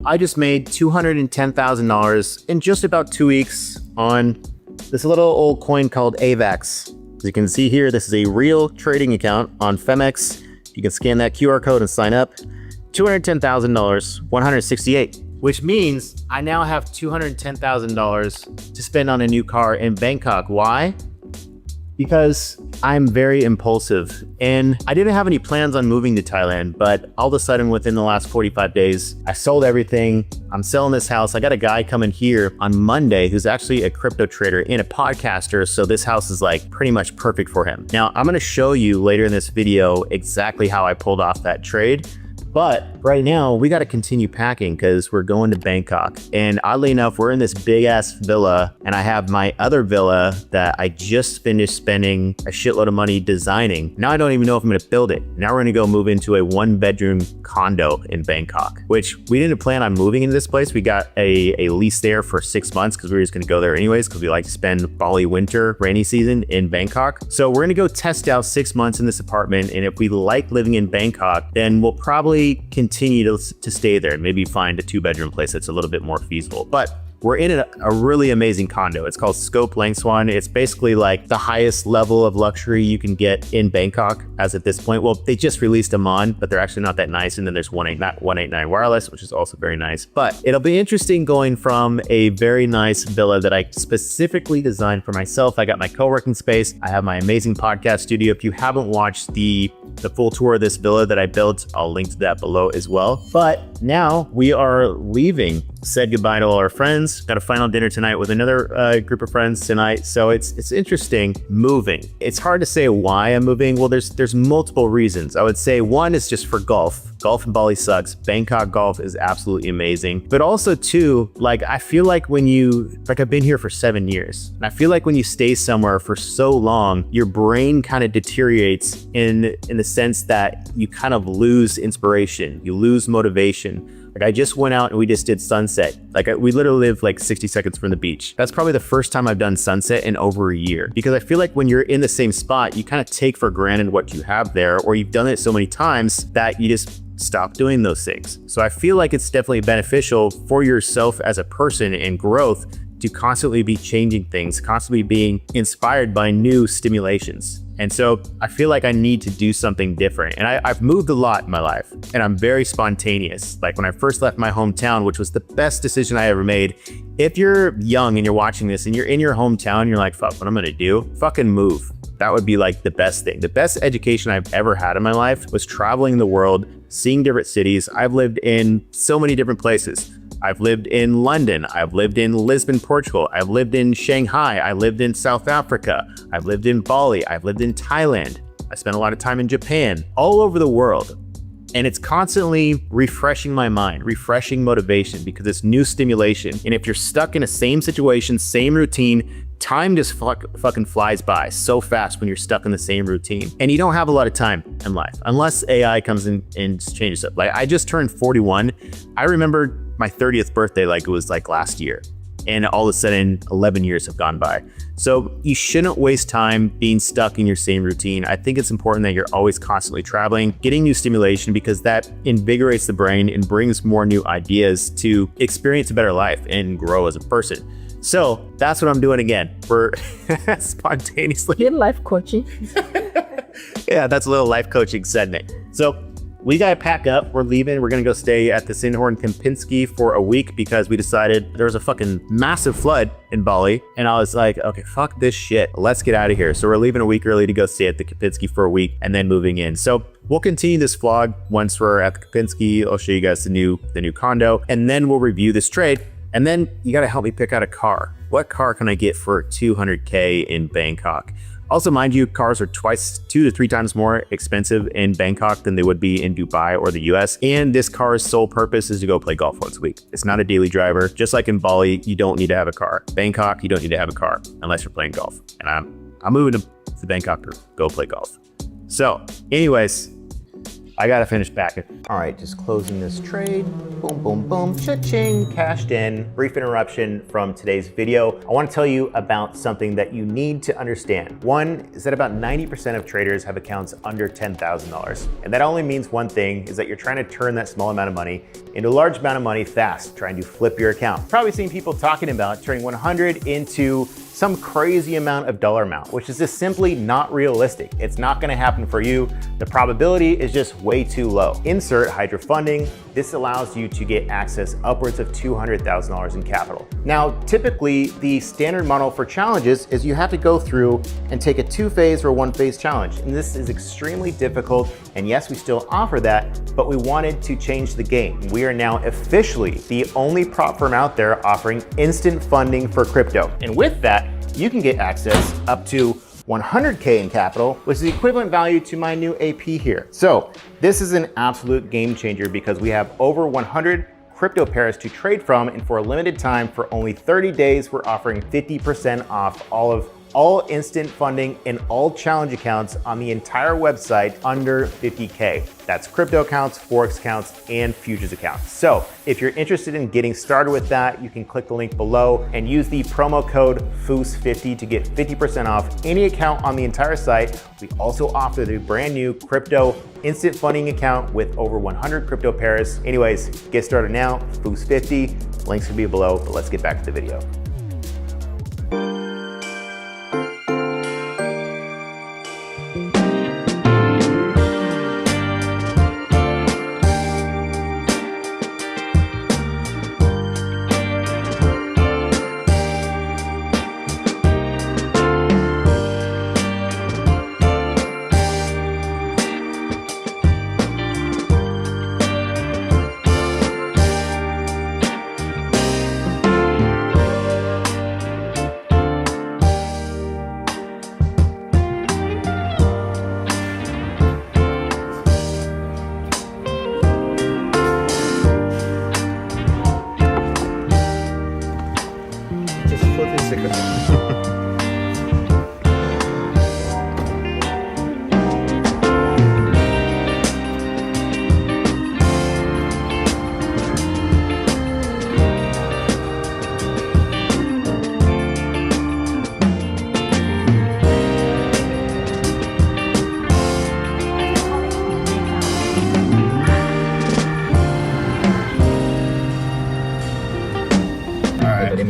I just made $210,000 in just about 2 weeks on this little old coin called AVAX. As you can see here, this is a real trading account on Femex. You can scan that QR code and sign up. $210,000, 168, which means I now have $210,000 to spend on a new car in Bangkok. Why? Because I'm very impulsive and I didn't have any plans on moving to Thailand, but all of a sudden within the last 45 days, I sold everything. I'm selling this house. I got a guy coming here on Monday who's actually a crypto trader and a podcaster. So this house is like pretty much perfect for him. Now I'm going to show you later in this video exactly how I pulled off that trade. But right now we got to continue packing because we're going to Bangkok. And oddly enough, we're in this big ass villa and I have my other villa that I just finished spending a shitload of money designing. Now I don't even know if I'm going to build it. Now we're going to go move into a 1-bedroom condo in Bangkok, which we didn't plan on moving into this place. We got a lease there for 6 months because we were just going to go there anyways because we like to spend Bali winter rainy season in Bangkok. So we're going to go test out 6 months in this apartment. And if we like living in Bangkok, then we'll probably continue to stay there and maybe find a 2-bedroom place that's a little bit more feasible. But we're in a really amazing condo. It's called Scope Lang Swan. It's basically like the highest level of luxury you can get in Bangkok as at this point. Well, they just released them on, but they're actually not that nice. And then there's 189 Wireless, which is also very nice. But it'll be interesting going from a very nice villa that I specifically designed for myself. I got my co-working space. I have my amazing podcast studio. If you haven't watched the full tour of this villa that I built, I'll link to that below as well. But now we are leaving. Said goodbye to all our friends. Got a final dinner tonight with another group of friends tonight. So it's interesting moving. It's hard to say why I'm moving. Well, there's multiple reasons. I would say one is just for golf. Golf in Bali sucks. Bangkok golf is absolutely amazing. But also two, like I feel like I've been here for 7 years. And I feel like when you stay somewhere for so long, your brain kind of deteriorates in the sense that you kind of lose inspiration. You lose motivation. Like I just went out and we just did sunset. We literally live like 60 seconds from the beach. That's probably the first time I've done sunset in over a year because I feel like when you're in the same spot, you kind of take for granted what you have there, or you've done it so many times that you just stop doing those things. So I feel like it's definitely beneficial for yourself as a person and growth to constantly be changing things, constantly being inspired by new stimulations. And so I feel like I need to do something different. And I've moved a lot in my life and I'm very spontaneous. Like when I first left my hometown, which was the best decision I ever made. If you're young and you're watching this and you're in your hometown, and you're like, fuck, what I'm gonna do? Fucking move. That would be like the best thing. The best education I've ever had in my life was traveling the world, seeing different cities. I've lived in so many different places. I've lived in London. I've lived in Lisbon, Portugal. I've lived in Shanghai. I lived in South Africa. I've lived in Bali. I've lived in Thailand. I spent a lot of time in Japan, all over the world. And it's constantly refreshing my mind, refreshing motivation because it's new stimulation. And if you're stuck in a same situation, same routine, time just fucking flies by so fast when you're stuck in the same routine. And you don't have a lot of time in life unless AI comes in and changes it. Like I just turned 41. I remember my 30th birthday like it was like last year. And all of a sudden 11 years have gone by. So you shouldn't waste time being stuck in your same routine. I think it's important that you're always constantly traveling, getting new stimulation because that invigorates the brain and brings more new ideas to experience a better life and grow as a person. So that's what I'm doing again. We're spontaneously. Your life coaching. Yeah, that's a little life coaching segment. So we gotta pack up. We're leaving. We're gonna go stay at the Sinhorn Kempinski for a week because we decided there was a fucking massive flood in Bali. And I was like, okay, fuck this shit. Let's get out of here. So we're leaving a week early to go stay at the Kempinski for a week and then moving in. So we'll continue this vlog once we're at the Kempinski. I'll show you guys the new condo and then we'll review this trade. And then you gotta help me pick out a car. What car can I get for 200K in Bangkok? Also, mind you, cars are 2 to 3 times more expensive in Bangkok than they would be in Dubai or the US. And this car's sole purpose is to go play golf once a week. It's not a daily driver. Just like in Bali, you don't need to have a car. Bangkok, you don't need to have a car unless you're playing golf. And I'm moving to Bangkok to go play golf. So anyways, I gotta finish backing. All right, just closing this trade. Boom, boom, boom, cha-ching, cashed in. Brief interruption from today's video. I wanna tell you about something that you need to understand. One is that about 90% of traders have accounts under $10,000. And that only means one thing, is that you're trying to turn that small amount of money into a large amount of money fast, trying to flip your account. Probably seen people talking about turning 100 into some crazy amount of dollar amount, which is just simply not realistic. It's not gonna happen for you. The probability is just way too low. Insert Hydra funding. This allows you to get access upwards of $200,000 in capital. Now, typically the standard model for challenges is you have to go through and take a 2-phase or 1-phase challenge. And this is extremely difficult. And yes, we still offer that, but we wanted to change the game. We are now officially the only prop firm out there offering instant funding for crypto. And with that, you can get access up to 100K in capital, which is the equivalent value to my new AP here. So this is an absolute game changer because we have over 100 crypto pairs to trade from, and for a limited time, for only 30 days, we're offering 50% off all instant funding and all challenge accounts on the entire website under 50K. That's crypto accounts, forex accounts, and futures accounts. So if you're interested in getting started with that, you can click the link below and use the promo code FOOS50 to get 50% off any account on the entire site. We also offer the brand new crypto instant funding account with over 100 crypto pairs. Anyways, get started now, FOOS50. Links will be below, but let's get back to the video.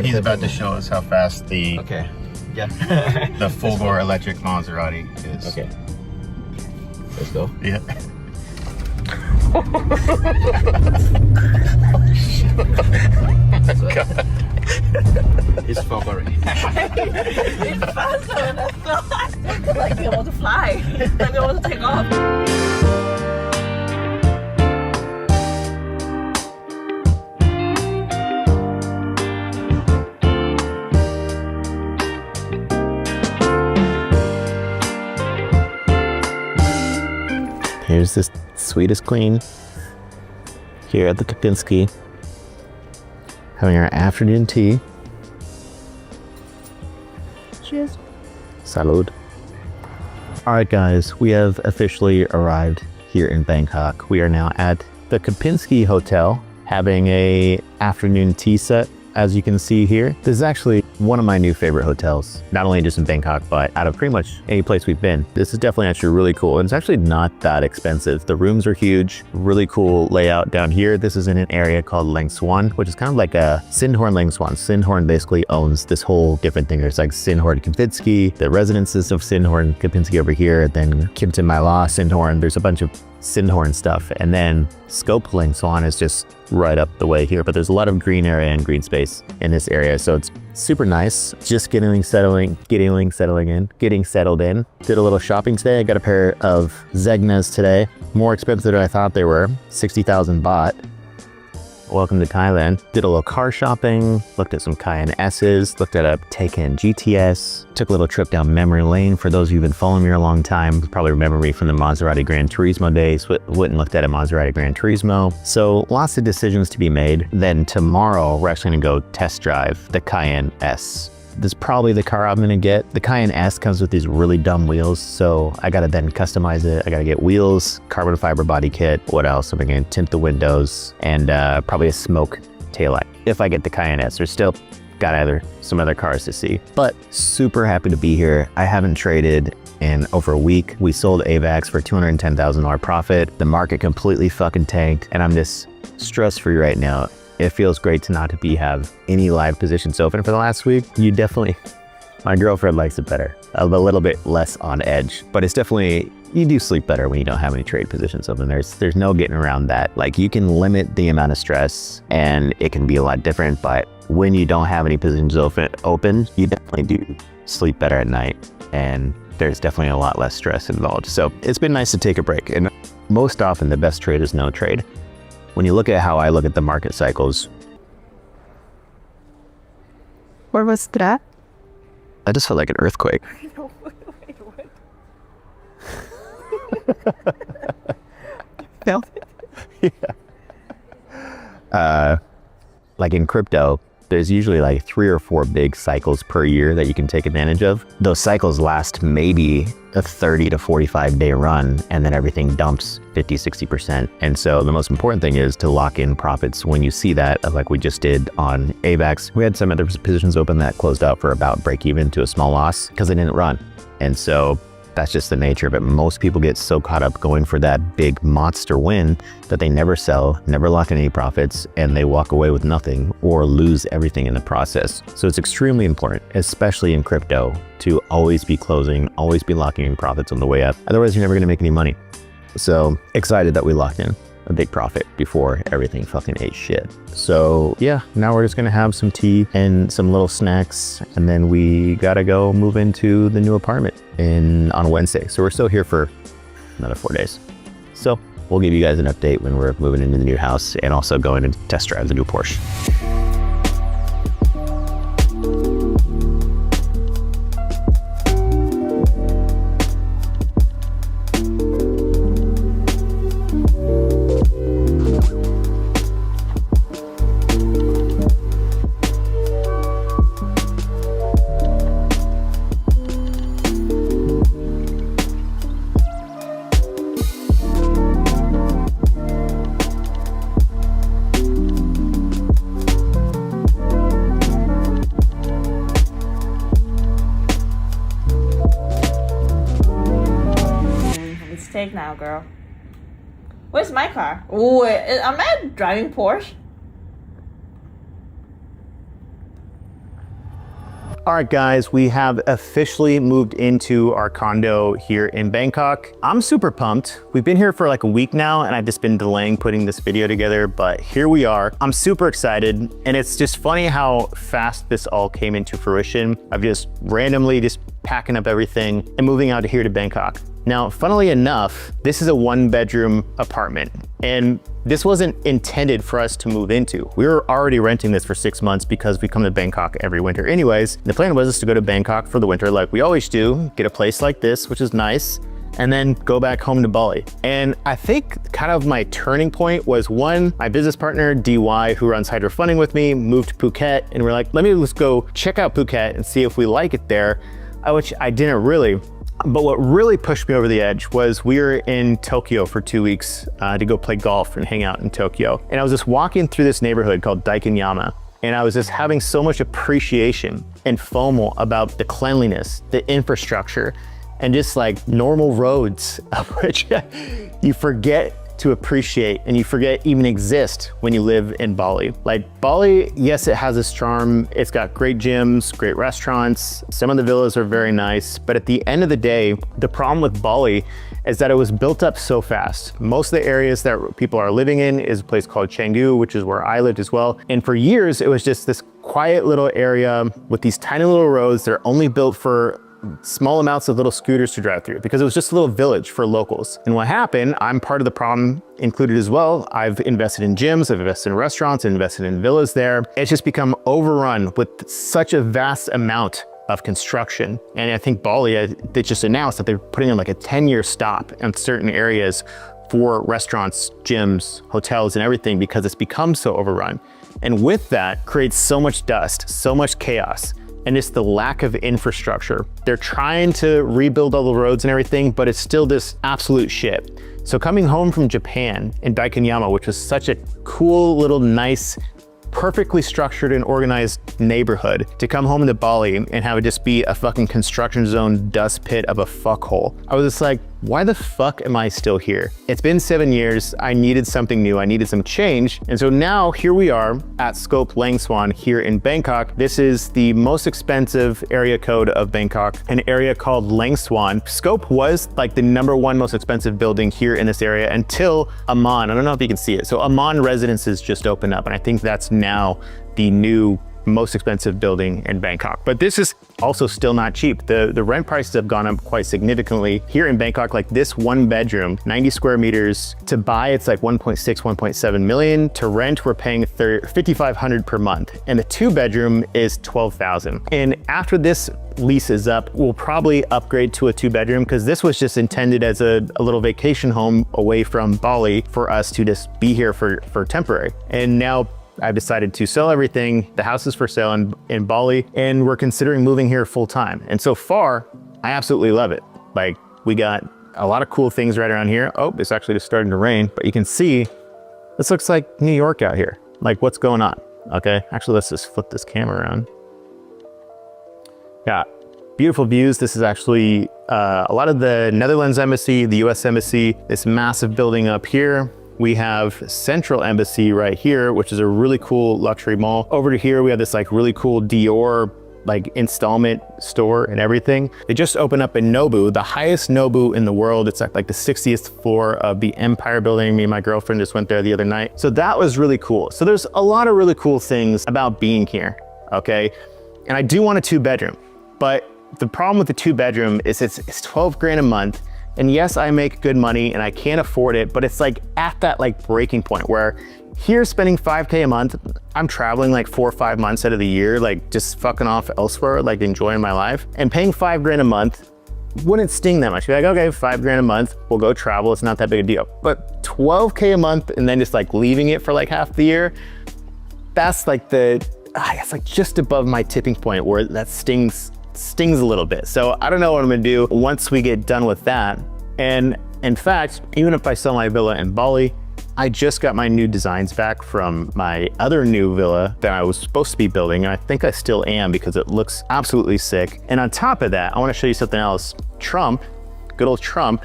He's about to show us how fast the the full-bore electric Maserati is. Okay, let's go. Yeah. It's fog already. It's faster. That's not like being able to fly. Like being able to take off. Here's this sweetest queen here at the Kapinski, having our afternoon tea. Cheers. Salud. All right, guys, we have officially arrived here in Bangkok. We are now at the Kapinski Hotel, having a afternoon tea set. As you can see here, this is actually one of my new favorite hotels, not only just in Bangkok, but out of pretty much any place we've been. This is definitely actually really cool. And it's actually not that expensive. The rooms are huge, really cool layout down here. This is in an area called Lang Swan, which is kind of like a Sindhorn Lang Swan. Sindhorn basically owns this whole different thing. There's like Sindhorn Kapinski, the residences of Sindhorn Kapinski over here, then Kimpton Myla, Sindhorn. There's a bunch of Sindhorn stuff. And then Scope Lang Swan is just right up the way here, but there's a lot of green area and green space in this area. So it's super nice. Just getting settled in. Did a little shopping today. I got a pair of Zegnas today. More expensive than I thought they were. 60,000 baht. Welcome to Thailand. Did a little car shopping, looked at some Cayenne S's, looked at a Taycan GTS, took a little trip down memory lane. For those of you who've been following me a long time, probably remember me from the Maserati Gran Turismo days. Went and looked at a Maserati Gran Turismo. So lots of decisions to be made. Then tomorrow, we're actually gonna go test drive the Cayenne S. is probably the car I'm gonna get. The Cayenne S comes with these really dumb wheels, so I gotta then customize it. I gotta get wheels, carbon fiber body kit. What else? I'm gonna tint the windows and probably a smoke taillight. If I get the Cayenne S, there's still got some other cars to see. But super happy to be here. I haven't traded in over a week. We sold AVAX for $210,000 profit. The market completely fucking tanked, and I'm just stress-free right now. It feels great to not have any live positions open for the last week. My girlfriend likes it better. A little bit less on edge, but it's definitely, you do sleep better when you don't have any trade positions open. There's no getting around that. Like, you can limit the amount of stress and it can be a lot different, but when you don't have any positions open, you definitely do sleep better at night, and there's definitely a lot less stress involved. So it's been nice to take a break, and most often the best trade is no trade. When you look at how I look at the market cycles. Where was that? I just felt like an earthquake. No, wait, what? Felt it? Yeah. Like in crypto, there's usually like 3 or 4 big cycles per year that you can take advantage of. Those cycles last maybe a 30 to 45 day run, and then everything dumps 50, 60%. And so the most important thing is to lock in profits when you see that, like we just did on AVAX. We had some other positions open that closed out for about break even to a small loss because they didn't run. And so that's just the nature of it. Most people get so caught up going for that big monster win that they never sell, never lock in any profits, and they walk away with nothing or lose everything in the process. So it's extremely important, especially in crypto, to always be closing, always be locking in profits on the way up. Otherwise, you're never gonna make any money. So excited that we locked in a big profit before everything fucking ate shit. So yeah, now we're just gonna have some tea and some little snacks, and then we gotta go move into the new apartment on Wednesday. So we're still here for another 4 days. So we'll give you guys an update when we're moving into the new house, and also going to test drive the new Porsche. Take now, girl. Where's my car? Ooh, am I driving Porsche? All right, guys, we have officially moved into our condo here in Bangkok. I'm super pumped. We've been here for like a week now, and I've just been delaying putting this video together, but here we are. I'm super excited, and it's just funny how fast this all came into fruition. I've just randomly just packing up everything and moving out here to Bangkok. Now, funnily enough, this is a 1-bedroom apartment, and this wasn't intended for us to move into. We were already renting this for 6 months because we come to Bangkok every winter anyways. The plan was to go to Bangkok for the winter like we always do, get a place like this, which is nice, and then go back home to Bali. And I think kind of my turning point was, one, my business partner, DY, who runs Hydro Funding with me, moved to Phuket, and we're like, let me just go check out Phuket and see if we like it there, which I didn't really. But what really pushed me over the edge was we were in Tokyo for 2 weeks to go play golf and hang out in Tokyo. And I was just walking through this neighborhood called Daikanyama, and I was just having so much appreciation and FOMO about the cleanliness, the infrastructure, and just like normal roads, which you forget to appreciate and you forget even exist when you live in Bali. Like Bali, yes, it has its charm. It's got great gyms, great restaurants. Some of the villas are very nice, but at the end of the day, the problem with Bali is that it was built up so fast. Most of the areas that people are living in is a place called Canggu, which is where I lived as well. And for years, it was just this quiet little area with these tiny little roads that are only built for small amounts of little scooters to drive through, because it was just a little village for locals. And what happened, I'm part of the problem included as well. I've invested in gyms, I've invested in restaurants, invested in villas there. It's just become overrun with such a vast amount of construction. And I think Bali, they just announced that they're putting in like a 10-year stop in certain areas for restaurants, gyms, hotels, and everything, because it's become so overrun. And with that creates so much dust, so much chaos. and it's the lack of infrastructure. They're trying to rebuild all the roads and everything, but it's still this absolute shit. So coming home from Japan in Daikanyama, which was such a cool little nice, perfectly structured and organized neighborhood, to come home to Bali and have it just be a fucking construction zone dust pit of a fuckhole. I was just like, why the fuck am I still here? It's been 7 years. I needed something new. I needed some change. And so now here we are at Scope Lang Swan here in Bangkok. This is the most expensive area code of Bangkok, an area called Lang Swan. Scope was like the #1 most expensive building here in this area until Amman. I don't know if you can see it. So Amman Residences just opened up, and I think that's now the new most expensive building in Bangkok. But this is also still not cheap. The rent prices have gone up quite significantly. Here in Bangkok, like this 1 bedroom, 90 square meters, to buy it's like 1.6, 1.7 million. To rent, we're paying 5,500 per month. And the 2 bedroom is 12,000. And after this lease is up, we'll probably upgrade to a 2 bedroom, because this was just intended as a little vacation home away from Bali for us to just be here for temporary. And now I've decided to sell everything. The house is for sale in Bali, and we're considering moving here full time. And so far, I absolutely love it. Like, we got a lot of cool things right around here. Oh, it's actually just starting to rain, but you can see this looks like New York out here. Like, what's going on? Okay, actually, let's just flip this camera around. Yeah, beautiful views. This is actually a lot of the Netherlands Embassy, the US Embassy, this massive building up here. We have Central Embassy right here, which is a really cool luxury mall. Over to here, we have this like really cool Dior like installment store and everything. They just opened up in Nobu, the highest Nobu in the world. It's like the 60th floor of the Empire Building. Me and my girlfriend just went there the other night. So that was really cool. So there's a lot of really cool things about being here, okay? And I do want a 2 bedroom, but the problem with the 2 bedroom is it's 12 grand a month. And yes, I make good money and I can't afford it, but it's like at that like breaking point where here spending 5K a month, I'm traveling like 4 or 5 months out of the year, like just fucking off elsewhere, like enjoying my life. And paying 5 grand a month wouldn't sting that much. You're like, okay, 5 grand a month, we'll go travel. It's not that big a deal. But 12K a month and then just like leaving it for like half the year, that's like it's like just above my tipping point where that stings a little bit. So I don't know what I'm gonna do once we get done with that. And in fact, even if I sell my villa in Bali, I just got my new designs back from my other new villa that I was supposed to be building. And I think I still am, because it looks absolutely sick. And on top of that, I wanna show you something else. Trump, good old Trump,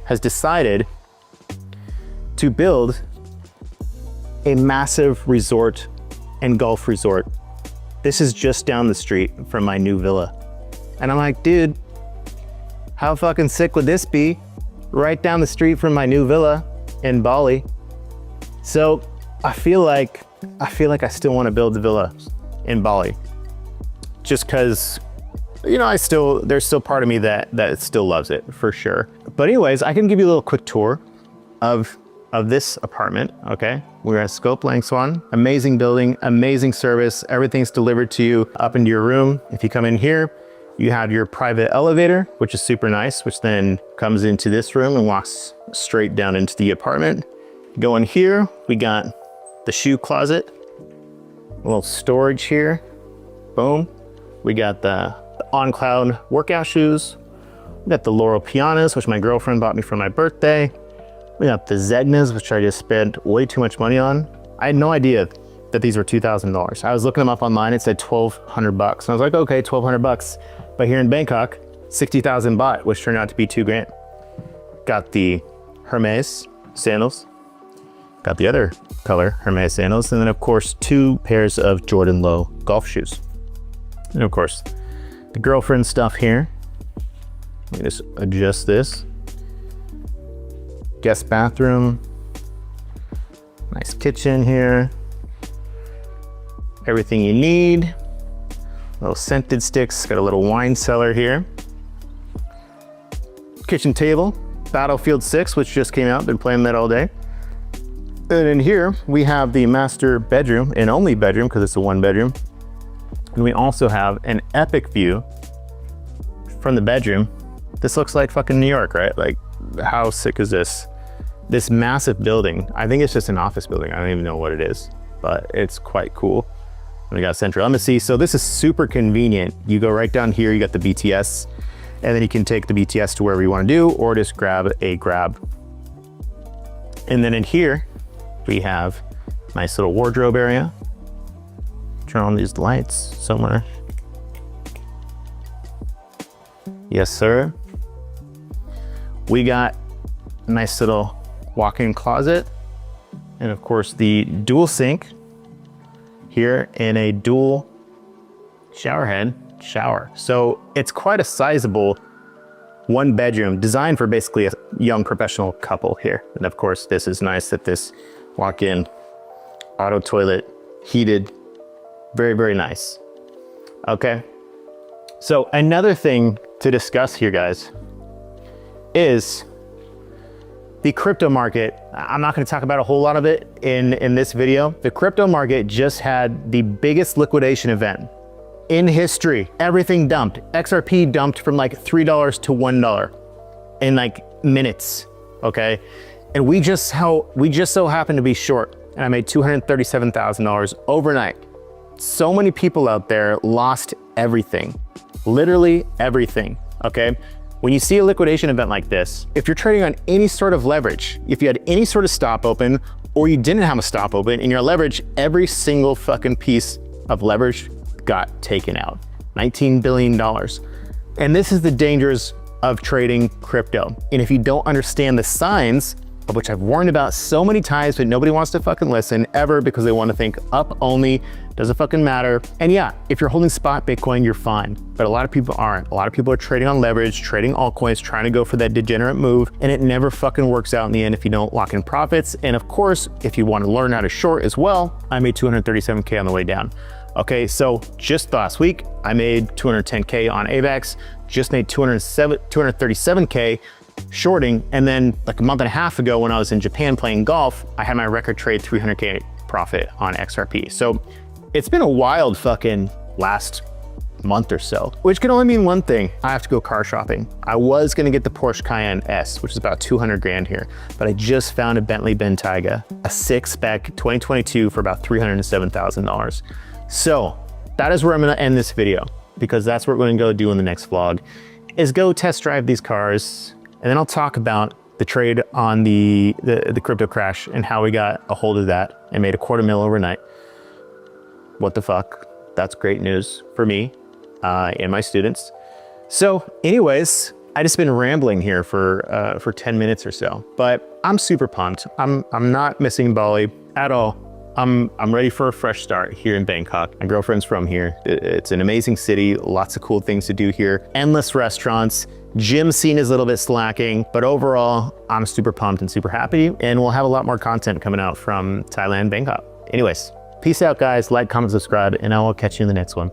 has decided to build a massive resort and golf resort. This is just down the street from my new villa. And I'm like, dude, how fucking sick would this be? Right down the street from my new villa in Bali. So I feel like I still want to build the villa in Bali. Just cause, you know, there's still part of me that still loves it for sure. But anyways, I can give you a little quick tour of this apartment, okay? We're at Scope Lang Swan. Amazing building, amazing service. Everything's delivered to you up into your room. If you come in here, you have your private elevator, which is super nice, which then comes into this room and walks straight down into the apartment. Go in here, we got the shoe closet, a little storage here. Boom. We got the on-cloud workout shoes. We got the Laurel pianos, which my girlfriend bought me for my birthday. We got the Zegnas, which I just spent way too much money on. I had no idea that these were $2,000. I was looking them up online, it said 1,200 bucks. And I was like, okay, 1,200 bucks. But here in Bangkok, 60,000 baht, which turned out to be 2 grand. Got the Hermes sandals. Got the other color Hermes sandals. And then of course, 2 pairs of Jordan Low golf shoes. And of course, the girlfriend stuff here. Let me just adjust this. Guest bathroom, nice kitchen here. Everything you need. Little scented sticks, got a little wine cellar here. Kitchen table, Battlefield 6, which just came out, been playing that all day. And in here, we have the master bedroom, and only bedroom, because it's a 1 bedroom. And we also have an epic view from the bedroom. This looks like fucking New York, right? Like, how sick is this? This massive building, I think it's just an office building. I don't even know what it is, but it's quite cool. We got Central Embassy. So this is super convenient. You go right down here, you got the BTS, and then you can take the BTS to wherever you want to do, or just grab a grab. And then in here, we have nice little wardrobe area. Turn on these lights somewhere. Yes, sir. We got a nice little walk-in closet. And of course the dual sink here and a dual shower head shower. So it's quite a sizable one bedroom designed for basically a young professional couple here. And of course this is nice that this walk-in auto toilet heated, very, very nice. Okay. So another thing to discuss here, guys, is the crypto market. I'm not going to talk about a whole lot of it in this video. The crypto market just had the biggest liquidation event in history. Everything dumped. XRP dumped from like $3 to $1 in like minutes. Okay. And we just so happened to be short, and I made $237,000 overnight. So many people out there lost everything, literally everything. Okay. When you see a liquidation event like this, if you're trading on any sort of leverage, if you had any sort of stop open or you didn't have a stop open in your leverage, every single fucking piece of leverage got taken out. $19 billion. And this is the dangers of trading crypto. And if you don't understand the signs, of which I've warned about so many times, but nobody wants to fucking listen ever because they want to think up only, doesn't fucking matter. And yeah, if you're holding spot Bitcoin, you're fine. But a lot of people aren't. A lot of people are trading on leverage, trading altcoins, trying to go for that degenerate move. And it never fucking works out in the end if you don't lock in profits. And of course, if you want to learn how to short as well, I made 237K on the way down. Okay, so just last week, I made 210K on AVAX, just made 237K shorting. And then like a month and a half ago when I was in Japan playing golf, I had my record trade 300K profit on XRP. So it's been a wild fucking last month or so, which can only mean one thing. I have to go car shopping. I was gonna get the Porsche Cayenne S, which is about 200 grand here, but I just found a Bentley Bentayga, a 6-spec 2022 for about $307,000. So that is where I'm gonna end this video, because that's what we're gonna go do in the next vlog, is go test drive these cars. And then I'll talk about the trade on the crypto crash and how we got a hold of that and made $250,000 overnight. What the fuck? That's great news for me and my students. So anyways, I just been rambling here for 10 minutes or so, but I'm super pumped. I'm not missing Bali at all. I'm ready for a fresh start here in Bangkok. My girlfriend's from here. It's an amazing city, lots of cool things to do here, endless restaurants. Gym scene is a little bit slacking, but overall, I'm super pumped and super happy, and we'll have a lot more content coming out from Thailand, Bangkok. Anyways, peace out, guys. Like, comment, subscribe, and I will catch you in the next one.